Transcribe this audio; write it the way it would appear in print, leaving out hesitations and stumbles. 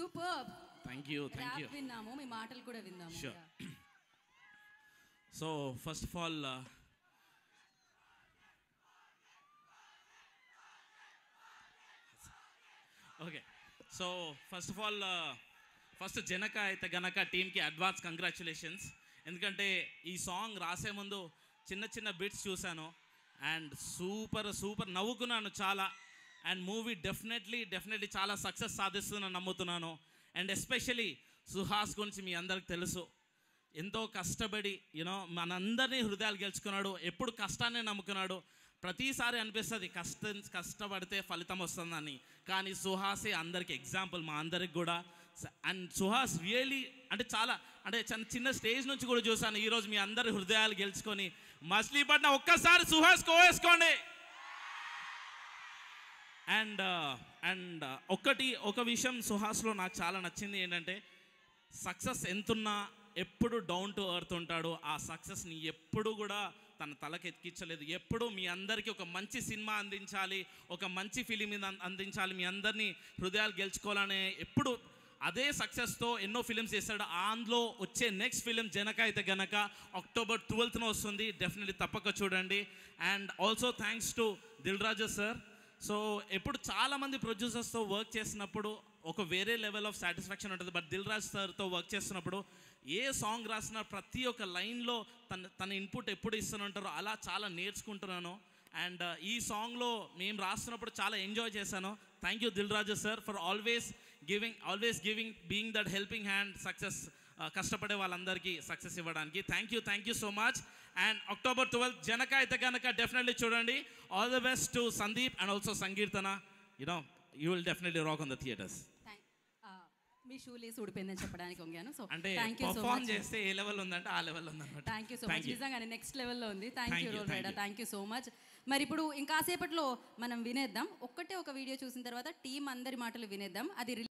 Super. Thank you విన్నాము, మీ మాటలు కూడా విన్నాము. Sure. So first of all okay, so first of all first Janaka అయితే గనక టీమ్కి అడ్వాన్స్ కంగ్రాచులేషన్స్. ఎందుకంటే ఈ సాంగ్ రాసే ముందు చిన్న చిన్న బిట్స్ చూశాను అండ్ సూపర్ నవ్వుకున్నాను చాలా. అండ్ మూవీ డెఫినెట్లీ చాలా సక్సెస్ సాధిస్తుందని నమ్ముతున్నాను. అండ్ ఎస్పెషలీ సుహాస్ గురించి మీ అందరికి తెలుసు, ఎంతో కష్టపడి మనందరినీ హృదయాలు గెలుచుకున్నాడు. ఎప్పుడు కష్టాన్ని నమ్ముకున్నాడు. ప్రతిసారి అనిపిస్తుంది కష్టపడితే ఫలితం వస్తుందని, కానీ సుహాసే అందరికి ఎగ్జాంపుల్ మా అందరికి కూడా. అండ్ సుహాస్ రియలీ చాలా చిన్న స్టేజ్ నుంచి కూడా చూశాను. ఈరోజు మీ అందరి హృదయాలు గెలుచుకొని మచిలీపట్నం ఒక్కసారి సుహాస్ కోవేసుకోండి. అండ్ ఒక విషయం సుహాస్లో నాకు చాలా నచ్చింది ఏంటంటే, సక్సెస్ ఎంతున్నా ఎప్పుడు డౌన్ టు ఎర్త్ ఉంటాడు. ఆ సక్సెస్ని ఎప్పుడు కూడా తన తలకి ఎక్కించలేదు. ఎప్పుడు మీ అందరికీ ఒక మంచి సినిమా అందించాలి, ఒక మంచి ఫిలిం అందించాలి, మీ అందరినీ హృదయాలు గెలుచుకోవాలనే ఎప్పుడు అదే సక్సెస్తో ఎన్నో ఫిలిమ్స్ చేశాడు. అందులో వచ్చే నెక్స్ట్ ఫిలిం జనక అయితే గనక అక్టోబర్ 12న వస్తుంది. డెఫినెట్లీ తప్పక చూడండి. And also thanks to Dil Raju sir. So ఎప్పుడు చాలామంది ప్రొడ్యూసర్స్తో వర్క్ చేసినప్పుడు ఒక వేరే లెవెల్ ఆఫ్ సాటిస్ఫాక్షన్ ఉంటుంది. బట్ దిల్ రాజు సార్తో వర్క్ చేస్తున్నప్పుడు ఏ సాంగ్ రాసిన ప్రతి ఒక్క లైన్లో తన ఇన్పుట్ ఎప్పుడు ఇస్తూనే ఉంటారో అలా చాలా నేర్చుకుంటున్నాను. అండ్ ఈ సాంగ్లో మేము రాస్తున్నప్పుడు చాలా ఎంజాయ్ చేశాను. Thank you Dil Raju sir for always giving being that helping hand success, కష్టపడే వాళ్ళందరికీ సక్సెస్ ఇవ్వడానికి. Thank you so much. And October 12 Janaka Aithe Ganaka definitely చూడండి. All the best to Sandeep and also Sankeerthana. You will definitely rock on the theatres. మీ shoe లేసి ఊడిపోయిందని చెప్పడానికి వంగాను. So అంటే perform చేస్తే ఏ లెవెల్ ఉందంటే ఆ లెవెల్ ఉందన్నమాట. Thank you so much. నిజంగానే నెక్స్ట్ లెవెల్లో ఉంది. Thank you Roll Rida, thank you so much. మరి ఇప్పుడు ఇంకాసేపట్లో మనం వినేద్దాం. ఒక వీడియో చూసిన తర్వాత టీం అందరి మాటలు వినేద్దాం. అది